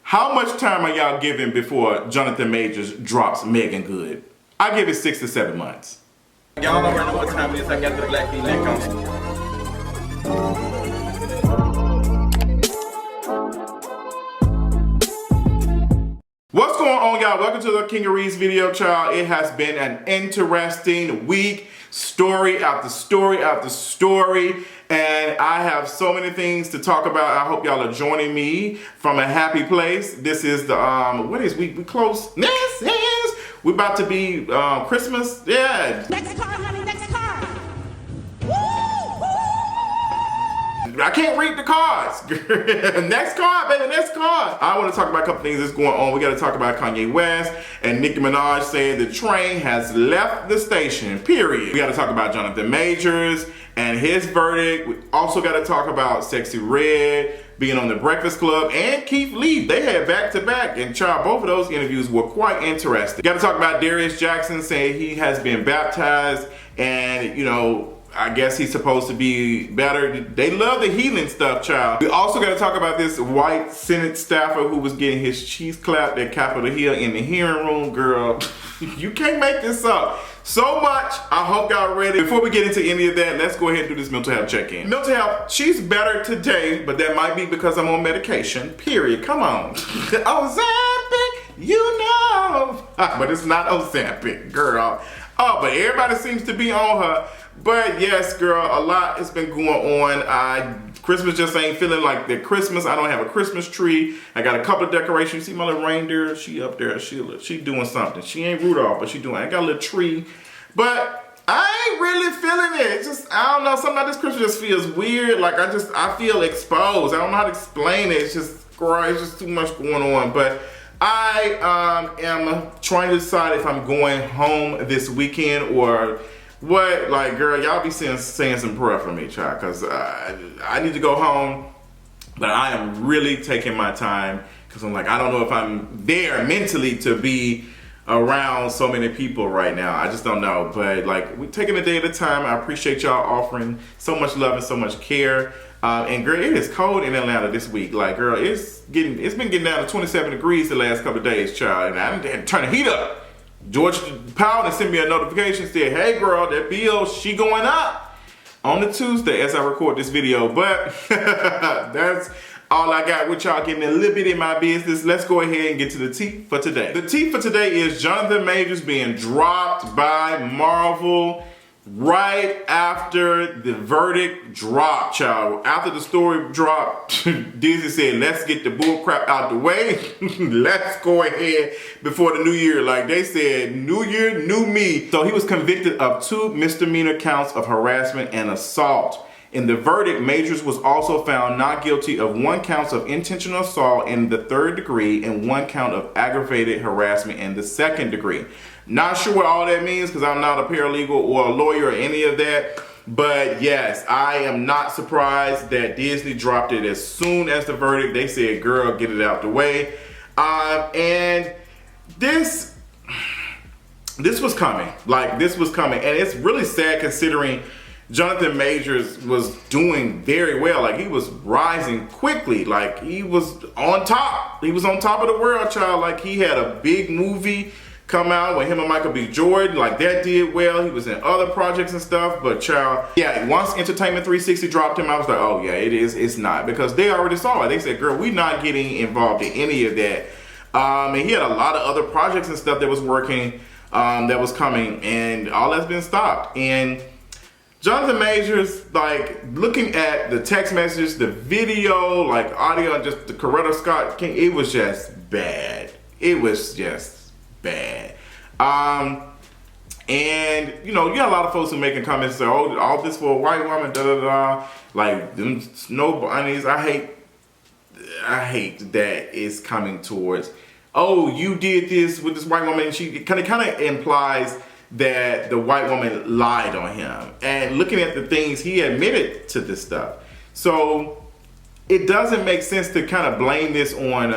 How much time are y'all giving before Johnathon Majors drops Megan Good? I give it 6 to 7 months. Y'all already know what time it is. I got the black V-neck on. What's going on, y'all? Welcome to the Kingeries video, child. It has been an interesting week. Story after story after story. And I have so many things to talk about. I hope y'all are joining me from a happy place. This is the, what is, we close? This is, we're about to be Christmas. Yeah. Next car, honey, next car. I can't read the cards. Next card, baby, next card. I want to talk about a couple things that's going on. We got to talk about Kanye West and Nicki Minaj saying the train has left the station, period. We got to talk about Johnathon Majors and his verdict. We also got to talk about Sexy Red being on the Breakfast Club and Keith Lee. They had back-to-back, and child, both of those interviews were quite interesting. Got to talk about Darius Jackson saying he has been baptized and, you know, I guess he's supposed to be better. They love the healing stuff, child. We also got to talk about this white Senate staffer who was getting his cheese clapped at Capitol Hill in the hearing room. Girl, you can't make this up. So much. I hope y'all ready. Before we get into any of that, let's go ahead and do this mental health check-in. Mental health, she's better today, but that might be because I'm on medication, period. Come on. Ozempic, you know. But it's not Ozempic, girl. Oh, but everybody seems to be on her. But yes, girl, a lot has been going on. Christmas just ain't feeling like the Christmas. I don't have a Christmas tree. I got a couple of decorations. You see my little reindeer? She up there. She doing something. She ain't Rudolph, but she doing. I got a little tree. But I ain't really feeling it. It's just, I don't know. Something about this Christmas just feels weird. Like I feel exposed. I don't know how to explain it. It's just, girl, it's just too much going on. But I am trying to decide if I'm going home this weekend or what. Like, girl, y'all be saying some prayer for me, child, because I need to go home, but I am really taking my time because I'm like, I don't know if I'm there mentally to be around so many people right now. I just don't know. But like, we're taking a day at a time. I appreciate y'all offering so much love and so much care. And girl, it is cold in Atlanta this week. Like, girl, it's been getting down to 27 degrees the last couple of days, child. And I didn't turn the heat up. George Powell sent me a notification, said, hey girl, that bill, she going up on the Tuesday as I record this video. But that's all I got with y'all, getting a little bit in my business. Let's go ahead and get to the tea for today. The tea for today is Johnathon Majors being dropped by Marvel right after the verdict dropped, child. After the story dropped, Disney said, let's get the bull crap out the way. Let's go ahead before the new year. Like they said, new year, new me. So he was convicted of 2 misdemeanor counts of harassment and assault. In the verdict, Majors was also found not guilty of 1 count of intentional assault in the 3rd degree and 1 count of aggravated harassment in the 2nd degree. Not sure what all that means because I'm not a paralegal or a lawyer or any of that. But yes, I am not surprised that Disney dropped it as soon as the verdict. They said, girl, get it out the way. And this was coming. Like, this was coming. And it's really sad considering Johnathon Majors was doing very well. Like, he was rising quickly. Like, he was on top. He was on top of the world, child. Like, he had a big movie come out with him and Michael B. Jordan. Like, that did well. He was in other projects and stuff. But, child, yeah, once Entertainment 360 dropped him, I was like, oh, yeah, it's not. Because they already saw it. They said, girl, we're not getting involved in any of that. And he had a lot of other projects and stuff that was working, that was coming. And all that's been stopped. And Johnathon Majors, like, looking at the text messages, the video, like, audio, and just the Coretta Scott King, it was just bad. It was just bad. And, you know, you got a lot of folks who making comments say, oh, all this for a white woman, da-da-da. Like, them snow bunnies. I hate that it's coming towards, oh, you did this with this white woman. And she kind of implies that the white woman lied on him. And looking at the things, he admitted to this stuff. So it doesn't make sense to kind of blame this on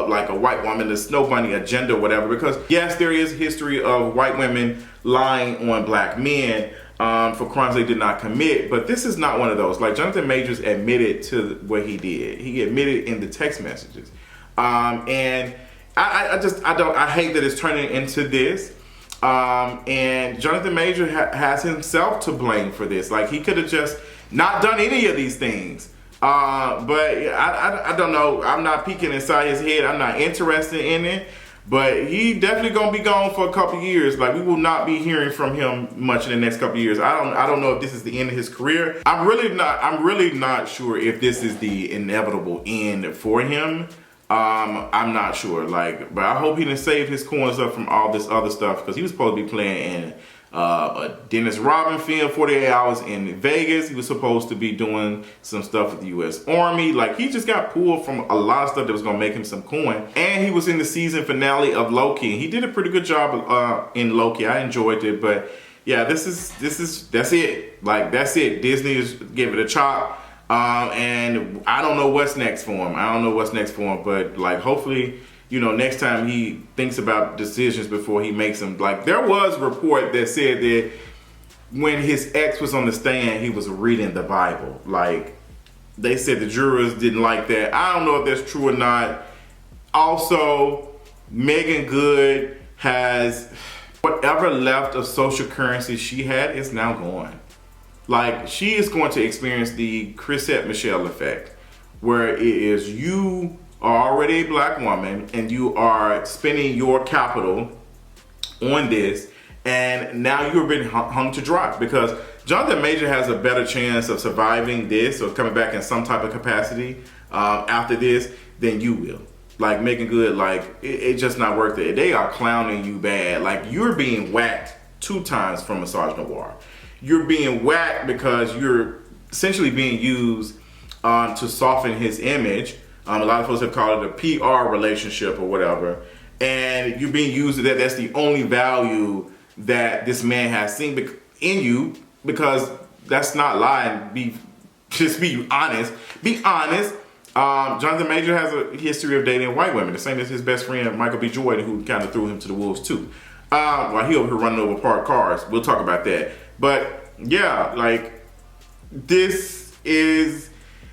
like a white woman, the snow bunny agenda or whatever, because yes, there is history of white women lying on black men for crimes they did not commit, but this is not one of those. Like, Johnathon Majors admitted to what he did. He admitted in the text messages. And I hate that it's turning into this. And Johnathon Major has himself to blame for this. Like, he could have just not done any of these things. But I don't know. I'm not peeking inside his head. I'm not interested in it. But he definitely gonna be gone for a couple years. Like, we will not be hearing from him much in the next couple years. I don't know if this is the end of his career. I'm really not sure if this is the inevitable end for him. I'm not sure. Like, but I hope he didn't save his coins up from all this other stuff, because he was supposed to be playing in a Dennis Rodman film, 48 Hours in Vegas. He was supposed to be doing some stuff with the U.S. Army. Like, he just got pulled from a lot of stuff that was going to make him some coin. And he was in the season finale of Loki. He did a pretty good job in Loki. I enjoyed it. But yeah, that's it. Like, that's it. Disney is giving it a chop. And I don't know what's next for him. But like, hopefully, you know, next time he thinks about decisions before he makes them. Like, there was a report that said that when his ex was on the stand, he was reading the Bible. Like, they said the jurors didn't like that. I don't know if that's true or not. Also, Megan Good has whatever left of social currency she had is now gone. Like, she is going to experience the Chrisette Michele effect, where it is you are already a black woman and you are spending your capital on this, and now you've been hung to dry, because Johnathon Major has a better chance of surviving this or coming back in some type of capacity after this than you will. Like, Megan Good, like, it's just not worth it. They are clowning you bad. Like, you're being whacked 2 times from Massage Noir. You're being whacked because you're essentially being used to soften his image. A lot of folks have called it a PR relationship or whatever. And you're being used to that. That's the only value that this man has seen in you, because that's not lying. Just be honest. Be honest. Johnathon Major has a history of dating white women. The same as his best friend, Michael B. Jordan, who kind of threw him to the wolves too. While he over here running over parked cars. We'll talk about that. But yeah, like, this is,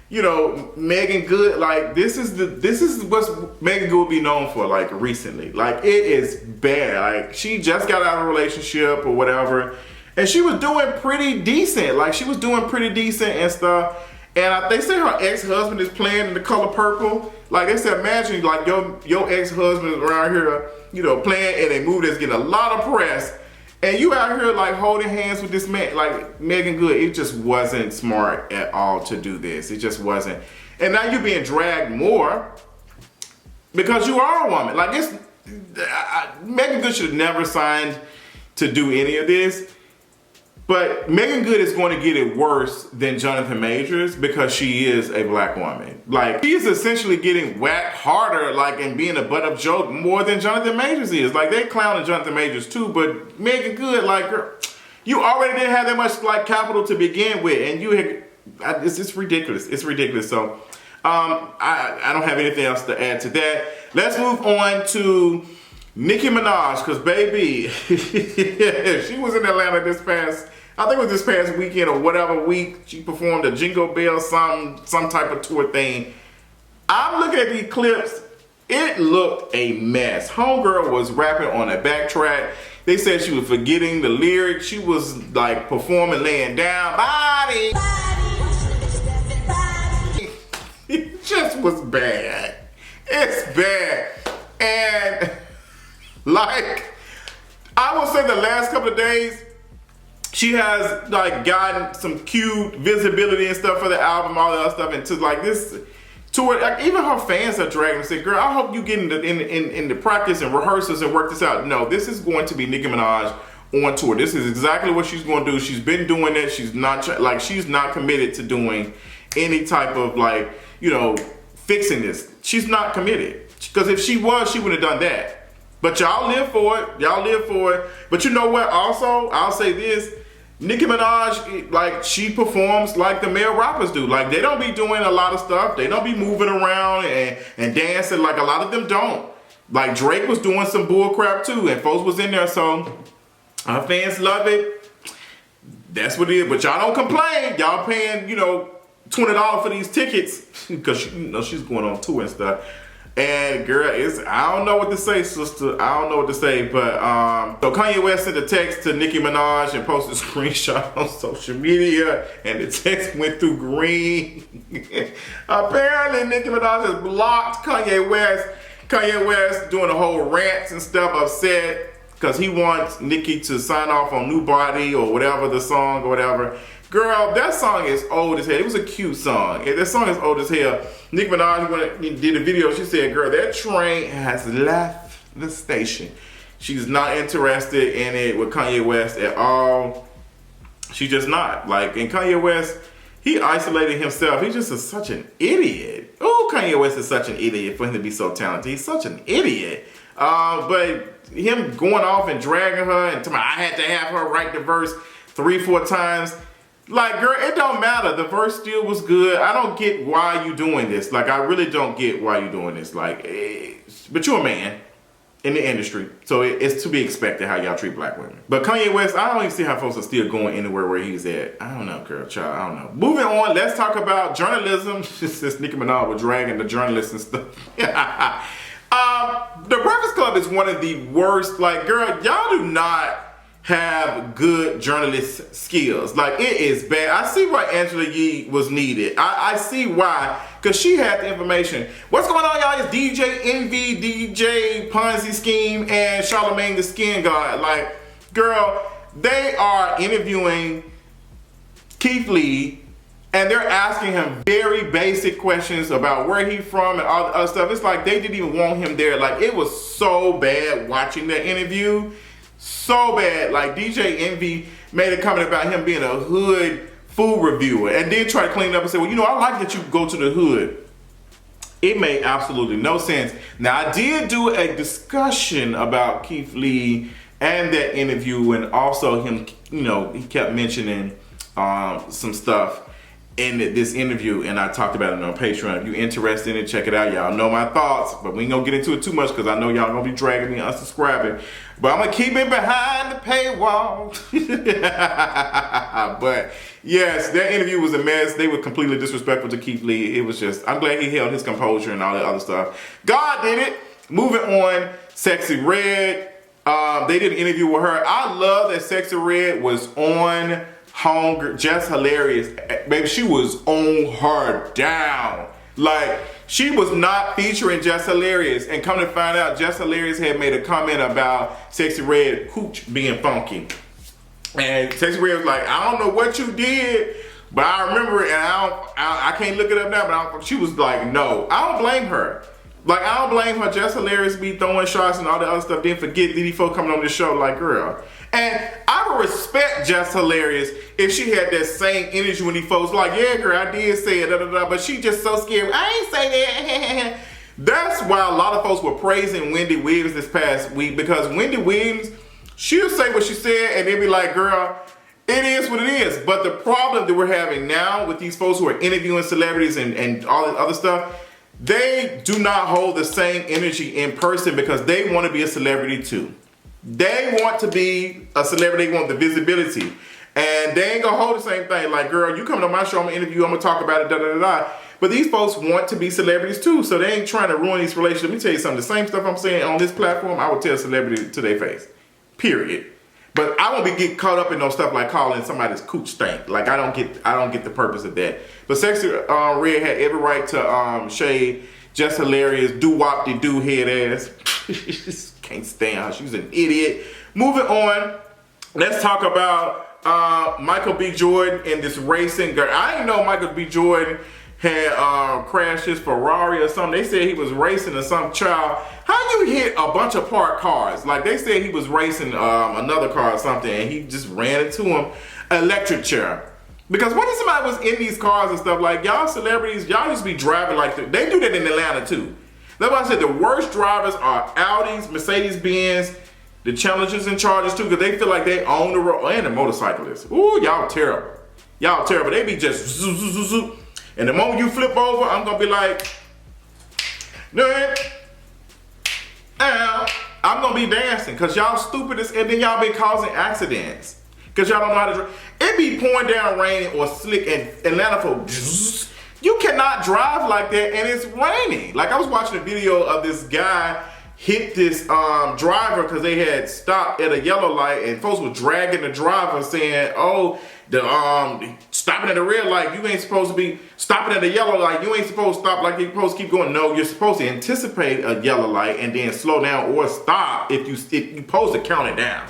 you know, Megan Good. Like, this is what Megan Good will be known for, like, recently. Like, it is bad. Like, she just got out of a relationship or whatever, and she was doing pretty decent. Like, she was doing pretty decent and stuff. And they say her ex-husband is playing in The Color Purple. Like, they said, imagine, like, your ex-husband is around here, you know, playing in a movie that's getting a lot of press, and you out here, like, holding hands with this man, like Megan Good. It just wasn't smart at all to do this. It just wasn't. And now you're being dragged more because you are a woman. Like, this, Megan Good should have never signed to do any of this. But Megan Good is going to get it worse than Johnathon Majors, because she is a black woman. Like, she's essentially getting whacked harder, like, and being a butt of joke more than Johnathon Majors is. Like, they clowning Johnathon Majors too, but Megan Good, like, girl, you already didn't have that much, like, capital to begin with, and you had, it's ridiculous. It's ridiculous. So, I don't have anything else to add to that. Let's move on to Nicki Minaj, because baby, she was in Atlanta I think it was this past weekend or whatever week. She performed a Jingle Bell, some type of tour thing. I'm looking at these clips. It looked a mess. Homegirl was rapping on a backtrack. They said she was forgetting the lyrics. She was, like, performing laying down. Body. It just was bad. It's bad. And, like, I would say the last couple of days, she has, like, gotten some cute visibility and stuff for the album, all that other stuff, and to, like, this tour, like, even her fans are dragging and say, girl, I hope you get in the practice and rehearsals and work this out. No, this is going to be Nicki Minaj on tour. This is exactly what she's going to do. She's been doing it. She's not, like, she's not committed to doing any type of, like, you know, fixing this. She's not committed. Because if she was, she would have done that. But y'all live for it. Y'all live for it. But you know what? Also, I'll say this. Nicki Minaj, like, she performs like the male rappers do. Like, they don't be doing a lot of stuff. They don't be moving around and dancing. Like, a lot of them don't. Like, Drake was doing some bull crap too, and folks was in there. So, our fans love it. That's what it is. But y'all don't complain. Y'all paying, you know, $20 for these tickets because, you know, she's going on tour and stuff. And girl, I don't know what to say, sister. I don't know what to say, but so Kanye West sent a text to Nicki Minaj and posted a screenshot on social media, and the text went through green. Apparently, Nicki Minaj has blocked Kanye West. Kanye West doing the whole rants and stuff, upset because he wants Nicki to sign off on New Body or whatever the song or whatever. Girl, that song is old as hell. It was a cute song. That song is old as hell. Nicki Minaj, when he did a video, she said, girl, that train has left the station. She's not interested in it with Kanye West at all. She's just not. Like, and Kanye West, he isolated himself. He's just such an idiot. Oh, Kanye West is such an idiot for him to be so talented. He's such an idiot. But him going off and dragging her and telling me I had to have her write the verse 3-4 times. Like, girl, it don't matter. The verse still was good. I don't get why you doing this. Like, I really don't get why you doing this. Like, but you're a man in the industry, so it's to be expected how y'all treat black women. But Kanye West, I don't even see how folks are still going anywhere where he's at. I don't know, girl, child. I don't know. Moving on, let's talk about journalism. Since Nicki Minaj was dragging the journalists and stuff. The Breakfast Club is one of the worst. Like, girl, y'all do not have good journalist skills. Like, it is bad. I see why Angela Yee was needed. I see why, because she had the information. What's going on, y'all? It's DJ Envy, DJ Ponzi Scheme, and Charlamagne the Skin God. Like, girl, they are interviewing Keith Lee, and they're asking him very basic questions about where he's from and all the other stuff. It's like they didn't even want him there. Like, it was so bad watching that interview. So bad. Like, DJ Envy made a comment about him being a hood food reviewer and then try to clean it up and say, well, you know, I like that you go to the hood. It made absolutely no sense. Now, I did do a discussion about Keith Lee and that interview, and also him, you know, he kept mentioning some stuff in this interview, and I talked about it on Patreon. If you're interested in it, check it out. Y'all know my thoughts, but we ain't gonna get into it too much because I know y'all gonna be dragging me unsubscribing. But I'm gonna keep it behind the paywall. But yes, that interview was a mess. They were completely disrespectful to Keith Lee. It was just, I'm glad he held his composure and all that other stuff. God did it. Moving on, Sexy Red. They did an interview with her. I love that Sexy Red was on Hunger, just hilarious. Baby, she was on her down. Like, she was not featuring Just Hilarious. And come to find out, Just Hilarious had made a comment about Sexy Red hooch being funky. And Sexy Red was like, I don't know what you did, but I remember it, and I can't look it up now, but she was like, no. I don't blame her. Like, I don't blame her. Just Hilarious be throwing shots and all the other stuff. Then forget these folks coming on the show. Like, girl. And I would respect Just Hilarious if she had that same energy when these folks like, yeah, girl, I did say it, but she just so scared. I ain't say that. That's why a lot of folks were praising Wendy Williams this past week, because Wendy Williams, she'll say what she said and they'll be like, girl, it is what it is. But the problem that we're having now with these folks who are interviewing celebrities and all this other stuff, they do not hold the same energy in person because they want to be a celebrity too. They want to be a celebrity. They want the visibility. And they ain't going to hold the same thing. Like, girl, you come to my show, I'm going to interview, I'm going to talk about it, da-da-da-da. But these folks want to be celebrities too. So they ain't trying to ruin these relationships. Let me tell you something. The same stuff I'm saying on this platform, I would tell a celebrity to their face. Period. But I won't be get caught up in no stuff like calling somebody's cooch stank. Like, I don't get the purpose of that. But Sexy Red had every right to shade Just Hilarious, do-wop-de-do head ass. Can't stand her. She's an idiot. Moving on, let's talk about Michael B. Jordan and this racing girl. I didn't know Michael B. Jordan had crashed his Ferrari or something. They said he was racing or some child. How you hit a bunch of parked cars? Like, they said he was racing another car or something, and he just ran into him. Electric chair. Because what if somebody was in these cars and stuff? Like, y'all celebrities, y'all used to be driving like they do that in Atlanta too. That's why I said the worst drivers are Audis, Mercedes-Benz, the Challengers and Chargers too, because they feel like they own the road, and the motorcyclists. Ooh, y'all terrible. Y'all terrible. They be just zoop, zoop, zoop, zoop. And the moment you flip over, I'm going to be like, I'm going to be dancing because y'all stupid as, and then y'all be causing accidents because y'all don't know how to drive. It be pouring down rain or slick, and Atlanta folks You cannot drive like that and it's raining. Like I was watching a video of this guy hit this driver because they had stopped at a yellow light and folks were dragging the driver saying, oh, the stopping at a red light, you ain't supposed to be stopping at a yellow light. You ain't supposed to stop like you're supposed to keep going. No, you're supposed to anticipate a yellow light and then slow down or stop if you supposed to count it down.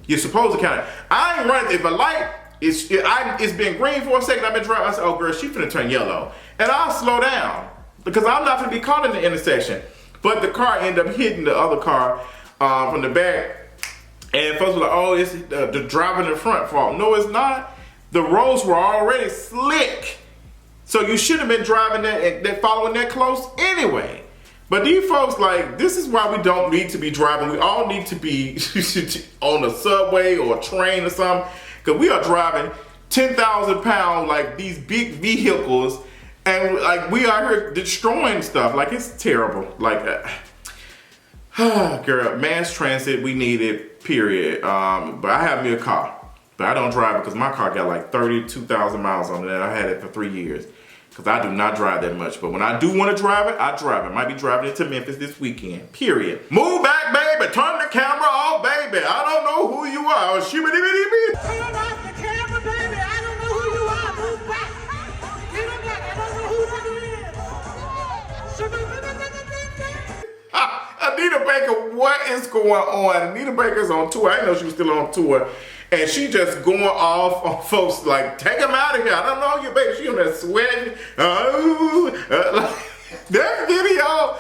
You're supposed to count it. I ain't running. If a light it's been green for a second, I've been driving. I said, oh girl, she finna turn yellow. And I'll slow down because I'm not gonna be caught in the intersection. But the car ended up hitting the other car from the back. And folks were like, oh, it's the driver in the front fault. No, it's not. The roads were already slick. So you should have been driving that and following that close anyway. But these folks, like, this is why we don't need to be driving. We all need to be on a subway or a train or something. Because we are driving 10,000 pound, like these big vehicles. And like we are here destroying stuff. Like it's terrible. Like, girl, mass transit, we need it, period. But I have me a car. But I don't drive it because my car got like 32,000 miles on it. And I had it for 3 years. Because I do not drive that much. But when I do want to drive it, I drive it. Might be driving it to Memphis this weekend. Period. Move back, baby. Turn the camera off, baby. I don't know who you are. Shibby-dibby-dibby. Turn off the camera, baby. I don't know who you are. Move back. Get him back. I don't know who that is. Anita Baker, what is going on? Anita Baker's on tour. I didn't know she was still on tour. And she just going off on folks like, take him out of here. I don't know you, baby. She on that sweating. That video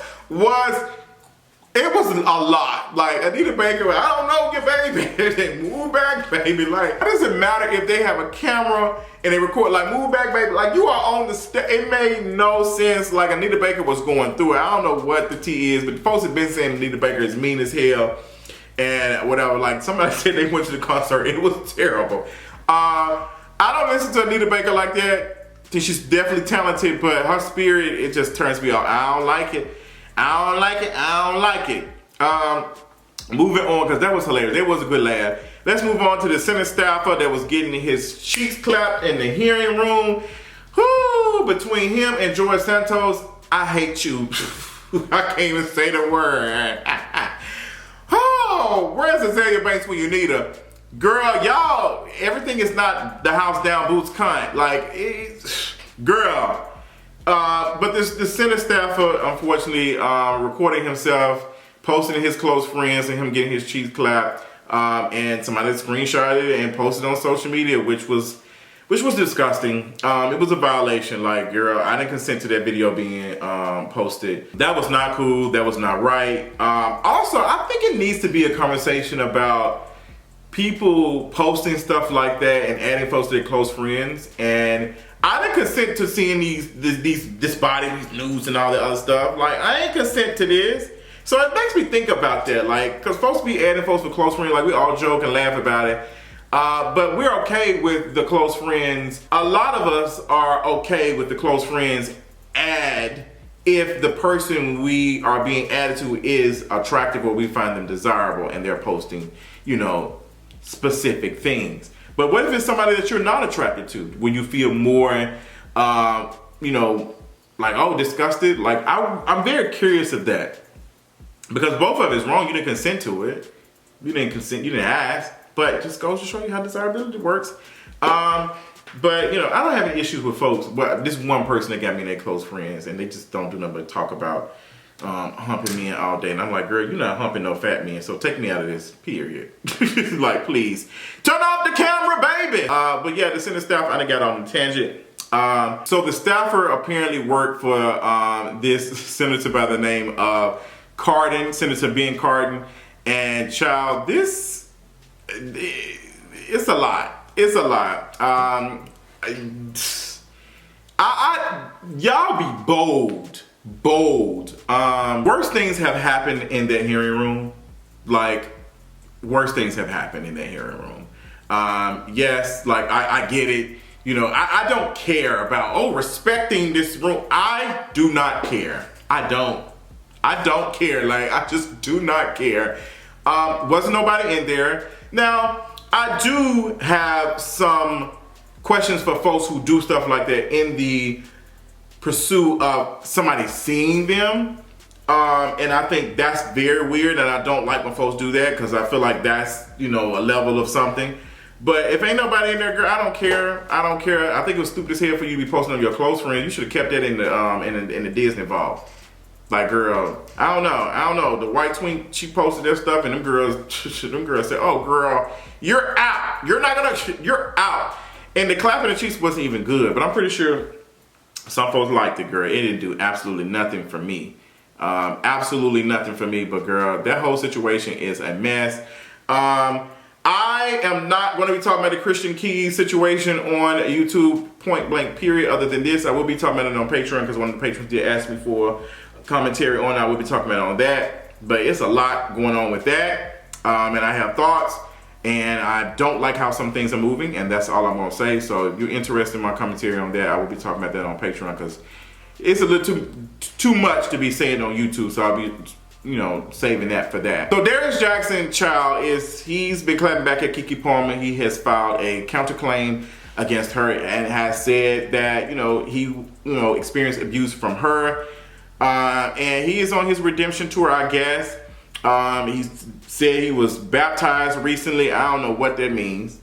it was a lot. Like, Anita Baker, I don't know your baby. They move back, baby. Like, it doesn't matter if they have a camera and they record, like, move back, baby. Like, you are on the stage. It made no sense. Like, Anita Baker was going through it. I don't know what the tea is, but the folks have been saying Anita Baker is mean as hell. And whatever, like somebody said they went to the concert. It was terrible. I don't listen to Anita Baker like that. I think she's definitely talented, but her spirit, it just turns me off. I don't like it. I don't like it. I don't like it. Moving on, because that was hilarious. It was a good laugh. Let's move on to the Senate staffer that was getting his cheeks clapped in the hearing room. Whoo, between him and George Santos, I hate you. I can't even say the word. Oh, where's Azalea Banks when you need her? Girl, y'all, everything is not the house down boots kind. Like, girl. But the Senate staffer, unfortunately, recording himself, posting his close friends and him getting his cheeks clapped. And somebody screenshotted it and posted on social media, which was disgusting. It was a violation. Like, girl, I didn't consent to that video being posted. That was not cool. That was not right. Also, I think it needs to be a conversation about people posting stuff like that and adding folks to their close friends. And I didn't consent to seeing this body, these nudes and all that other stuff. Like, I ain't consent to this. So it makes me think about that. Like, because folks be adding folks for close friends. Like, we all joke and laugh about it. But we're okay with the close friends. A lot of us are okay with the close friends add if the person we are being added to is attractive or we find them desirable and they're posting, specific things. But what if it's somebody that you're not attracted to? When you feel more, like, oh, disgusted? Like, I'm very curious of that. Because both of it is wrong. You didn't consent to it. You didn't consent. You didn't ask. But it just goes to show you how desirability works. But, I don't have any issues with folks. But this one person that got me their close friends, and they just don't do nothing but talk about humping men all day. And I'm like, girl, you're not humping no fat men, so take me out of this, period. Like, please. Turn off the camera, baby! But yeah, the Senate staff, I done got on a tangent. So the staffer apparently worked for this senator by the name of Cardin, Senator Ben Cardin. And child, this... it's a lot. It's a lot. Y'all be bold. Worse things have happened in that hearing room. Like, worse things have happened in that hearing room. Yes, like, I get it. I don't care about, respecting this room. I do not care. I don't care. Like, I just do not care. Wasn't nobody in there. Now, I do have some questions for folks who do stuff like that in the pursuit of somebody seeing them. And I think that's very weird, and I don't like when folks do that because I feel like that's, you know, a level of something. But if ain't nobody in there, girl, I don't care. I don't care. I think it was stupid as hell for you to be posting on your close friends. You should have kept that in the Disney vault. Like, girl, I don't know. The white twink, she posted their stuff, and them girls said, "Oh, girl, you're out. You're out." And the clapping the cheeks wasn't even good, but I'm pretty sure some folks liked it, girl. It didn't do absolutely nothing for me. Absolutely nothing for me, but girl, that whole situation is a mess. I am not going to be talking about the Christian Keys situation on YouTube, point blank period. Other than this, I will be talking about it on Patreon because one of the patrons did ask me for commentary on it. I will be talking about it on that, but it's a lot going on with that, and I have thoughts, and I don't like how some things are moving, and that's all I'm going to say. So if you're interested in my commentary on that, I will be talking about that on Patreon because it's a little too much to be saying on YouTube, so I'll be, you know, saving that for that. So Darius Jackson, he's been clapping back at Keke Palmer. He has filed a counterclaim against her and has said that, you know, he, experienced abuse from her. And he is on his redemption tour, I guess. He said he was baptized recently. I don't know what that means.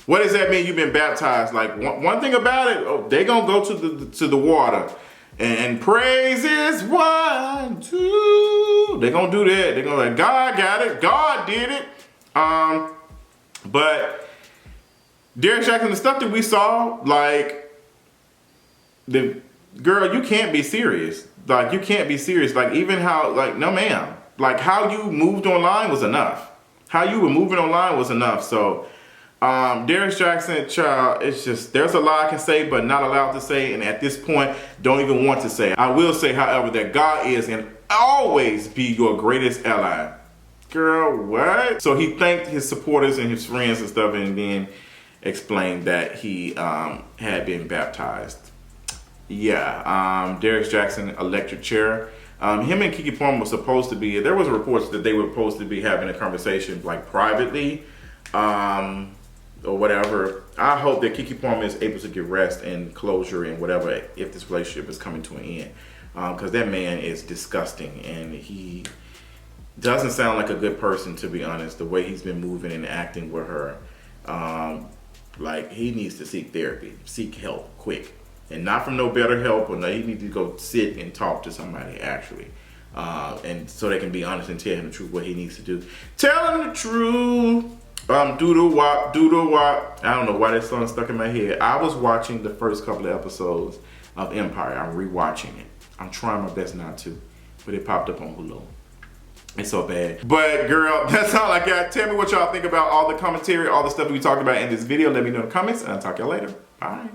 What does that mean? You've been baptized? Like, one thing about it, they gonna go to the water. And praises 1, 2. They're gonna do that. They're gonna like, God got it. God did it. But Darius Jackson, the stuff that we saw, like, the girl, you can't be serious. Like, you can't be serious. Like, even how, like, no ma'am. Like, how you moved online was enough. How you were moving online was enough. So, Darius Jackson, it's just, there's a lot I can say, but not allowed to say, and at this point, don't even want to say. I will say, however, that God is and always be your greatest ally. Girl, what? So he thanked his supporters and his friends and stuff, and then explained that he had been baptized. Yeah, Darius Jackson, electric chair. Him and Keke Palmer were supposed to be, there was reports that they were supposed to be having a conversation, like, privately, or whatever. I hope that Keke Palmer is able to get rest and closure and whatever if this relationship is coming to an end. Because that man is disgusting and he doesn't sound like a good person, to be honest, the way he's been moving and acting with her. Like, he needs to seek therapy, seek help quick. And not from no better help, or no, he needs to go sit and talk to somebody actually. And so they can be honest and tell him the truth, what he needs to do. Tell him the truth. Doodle wop, doodle wop. I don't know why that song stuck in my head. I was watching the first couple of episodes of Empire. I'm rewatching it. I'm trying my best not to, but it popped up on Hulu. It's so bad. But girl, that's all I got. Tell me what y'all think about all the commentary, all the stuff we talked about in this video. Let me know in the comments, and I'll talk to y'all later. Bye.